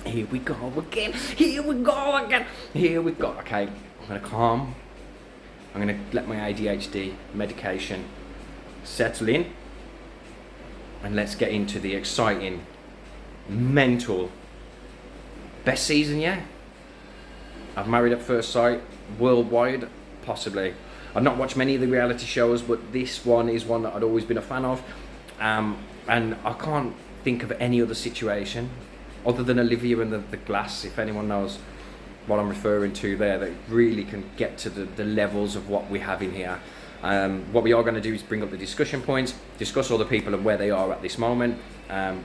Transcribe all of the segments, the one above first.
Here we go again. Here we go again. Here we go. Okay, I'm gonna calm. I'm gonna let my ADHD medication settle in, and let's get into the exciting, mental, best season yet. I've Married at First Sight worldwide, possibly. I've not watched many of the reality shows, but this one is one that I'd always been a fan of, and I can't think of any other situation other than Olivia and the glass, if anyone knows what I'm referring to there, that really can get to the levels of what we have in here. What we are going to do is bring up the discussion points, discuss all the people and where they are at this moment,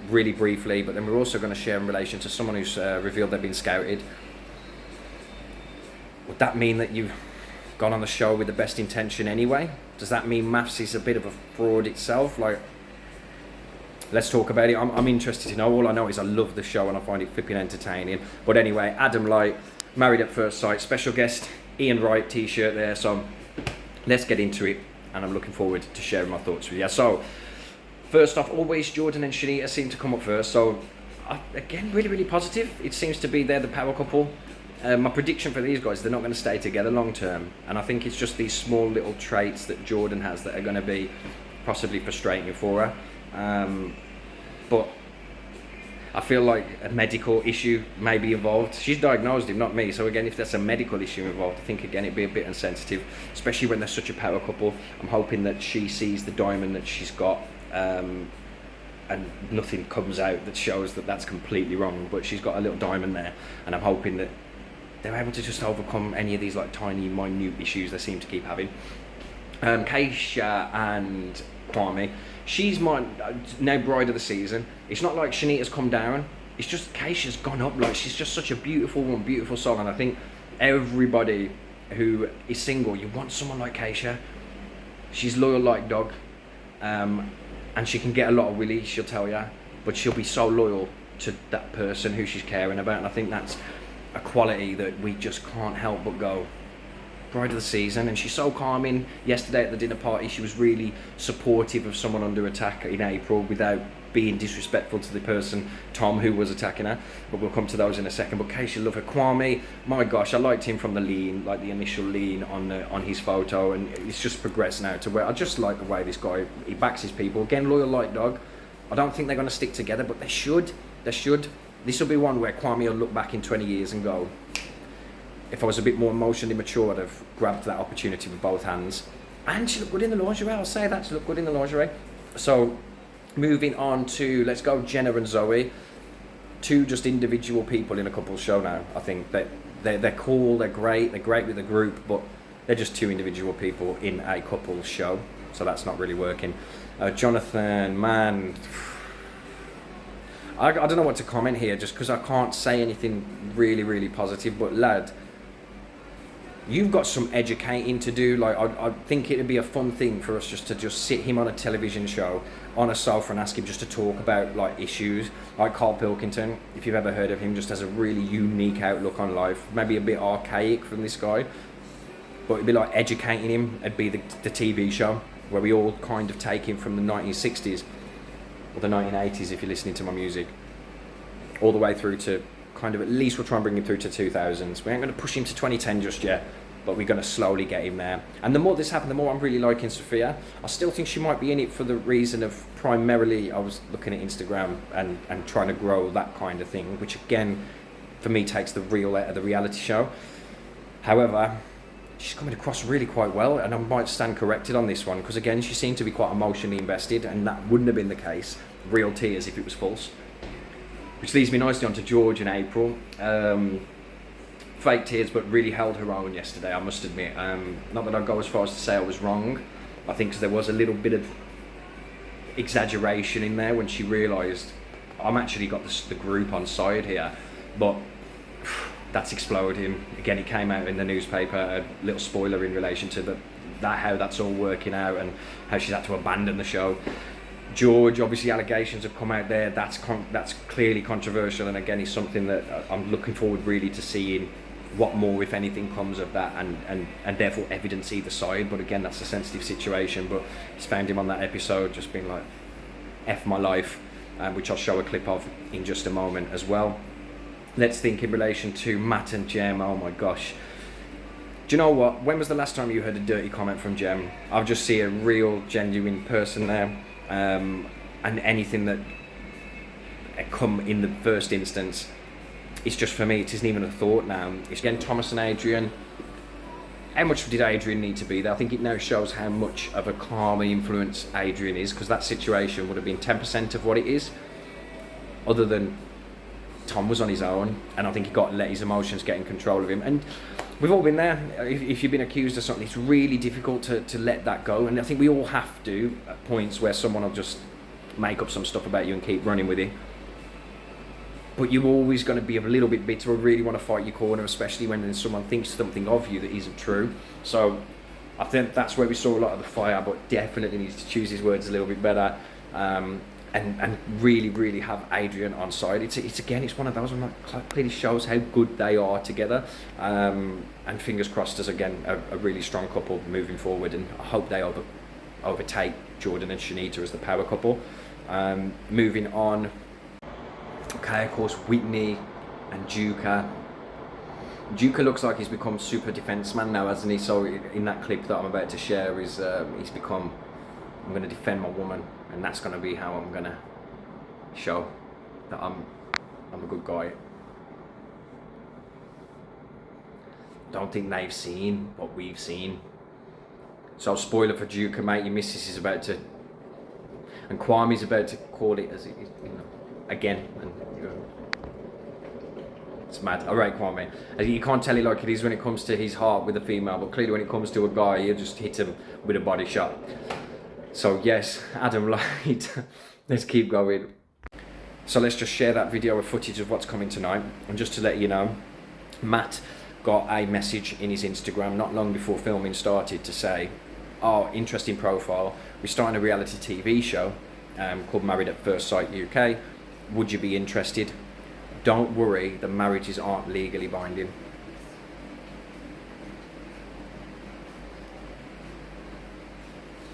really briefly, but then we're also going to share in relation to someone who's revealed they've been scouted. Would that mean that you've gone on the show with the best intention anyway? Does that mean Maths is a bit of a fraud itself? Like, let's talk about it. I'm interested to know. All I know is I love the show and I find it flipping entertaining. But anyway, Adam Light, Married at First Sight, special guest, Ian Wright t-shirt there. So let's get into it, and I'm looking forward to sharing my thoughts with you. So first off, always Jordan and Shanita seem to come up first. So again, really, really positive. It seems to be they're the power couple. My prediction for these guys, they're not going to stay together long term. And I think it's just these small little traits that Jordan has that are going to be possibly frustrating for her. But I feel like a medical issue may be involved. She's diagnosed him, not me. So again, if there's a medical issue involved, I think again it'd be a bit insensitive, especially when they're such a power couple. I'm hoping that she sees the diamond that she's got, and nothing comes out that shows that that's completely wrong. But she's got a little diamond there, and I'm hoping that they're able to just overcome any of these like tiny, minute issues they seem to keep having. Keisha and Kwame. She's my now bride of the season. It's not like Shanita's come down. It's just Keisha's gone up. Like, she's just such a beautiful woman, beautiful soul. And I think everybody who is single, you want someone like Keisha. She's loyal like dog, and she can get a lot of willy, she'll tell you, but she'll be so loyal to that person who she's caring about. And I think that's a quality that we just can't help but go, bride of the season. And she's so calming. Yesterday at the dinner party, she was really supportive of someone under attack in April without being disrespectful to the person, Tom, who was attacking her. But we'll come to those in a second. But Keisha, love her. Kwame, my gosh, I liked him from the lean, like the initial lean on his photo, and it's just progressed now to where I just like the way this guy, he backs his people. Again, loyal like dog. I don't think they're going to stick together, but they should. This will be one where Kwame will look back in 20 years and go, if I was a bit more emotionally mature, I'd have grabbed that opportunity with both hands. And she looked good in the lingerie, I'll say that, she looked good in the lingerie. So, moving on to, let's go Jenna and Zoe. Two just individual people in a couple's show now. I think that they're cool, they're great with a group, but they're just two individual people in a couple's show. So that's not really working. Jonathan, man, I don't know what to comment here, just because I can't say anything really, really positive, but lad, you've got some educating to do. Like, I think it'd be a fun thing for us just to sit him on a television show on a sofa and ask him just to talk about like issues. Like Carl Pilkington, if you've ever heard of him, just has a really unique outlook on life, maybe a bit archaic from this guy, but it'd be like educating him. It'd be the TV show where we all kind of take him from the 1960s or the 1980s if you're listening to my music, all the way through to kind of, at least we'll try and bring him through to 2000s. We ain't going to push him to 2010 just yet, but we're going to slowly get him there. And the more this happened, the more I'm really liking Sophia. I still think she might be in it for the reason of, primarily, I was looking at Instagram and trying to grow that kind of thing, which again, for me, takes the real out of the reality show. However, she's coming across really quite well, and I might stand corrected on this one, because again, she seemed to be quite emotionally invested, and that wouldn't have been the case, real tears, if it was false. Which leads me nicely on to George and April. Fake tears, but really held her own yesterday, I must admit. Not that I'd go as far as to say I was wrong. I think there was a little bit of exaggeration in there when she realised, I'm actually got the group on side here, but that's exploding. Again, it came out in the newspaper, a little spoiler in relation to how that's all working out and how she's had to abandon the show. George, obviously allegations have come out there, that's clearly controversial, and again, it's something that I'm looking forward really to seeing what more, if anything, comes of that, and therefore evidence either side. But again, that's a sensitive situation. But it's found him on that episode just being like, F my life, which I'll show a clip of in just a moment as well. let's think in relation to Matt and Jem. Oh my gosh. Do you know what? When was the last time you heard a dirty comment from Jem? I'll just see a real, genuine person there. And anything that come in the first instance, it's just, for me, it isn't even a thought now. It's again Thomas and Adrian. How much did Adrian need to be there? I think it now shows how much of a calming influence Adrian is, because that situation would have been 10% of what it is, other than Tom was on his own, and I think he let his emotions get in control of him. And we've all been there. If you've been accused of something, it's really difficult to let that go. And I think we all have to, at points where someone will just make up some stuff about you and keep running with it. But you're always going to be a little bit bitter or really want to fight your corner, especially when someone thinks something of you that isn't true. So I think that's where we saw a lot of the fire, but definitely needs to choose his words a little bit better, and really, really have Adrian on side. It's one of those that clearly shows how good they are together. And fingers crossed as, again, a really strong couple moving forward, and I hope they overtake Jordan and Shanita as the power couple. Moving on. Okay, of course, Whitney and Duca. Duca looks like he's become super defense man now, hasn't he? So in that clip that I'm about to share, he's become, I'm going to defend my woman, and that's going to be how I'm going to show that I'm a good guy. Don't think they've seen what we've seen. So spoiler for Duca, mate, your missus is about to, and Kwame's about to call it as it is, again, and it's mad. Alright, Kwame. You can't tell it like it is when it comes to his heart with a female, but clearly when it comes to a guy, you just hit him with a body shot. So yes, Adam Light. Let's keep going. So let's just share that video of footage of what's coming tonight. And just to let you know, Matt got a message in his Instagram not long before filming started to say, oh, interesting profile. We're starting a reality TV show called Married at First Sight UK. Would you be interested? Don't worry, the marriages aren't legally binding.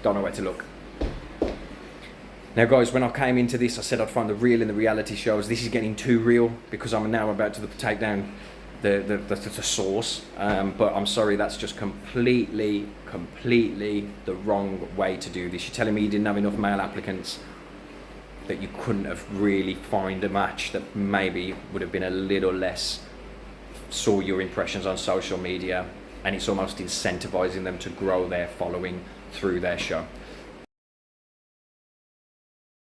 Don't know where to look. Now guys, when I came into this, I said I'd find the real in the reality shows. This is getting too real because I'm now about to take down the source. But I'm sorry, that's just completely the wrong way to do this. You're telling me you didn't have enough male applicants, that you couldn't have really find a match that maybe would have been a little less, saw your impressions on social media, and it's almost incentivizing them to grow their following through their show.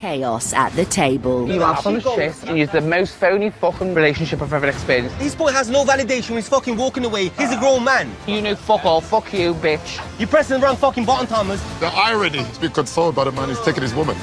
Chaos at the table. You are full of shit, and you're the most phony fucking relationship I've ever experienced. This boy has no validation, he's fucking walking away. He's a grown man. You know fuck all, fuck you, bitch. You're pressing the wrong fucking button, Thomas. The irony is being consoled by the man who's taking his woman.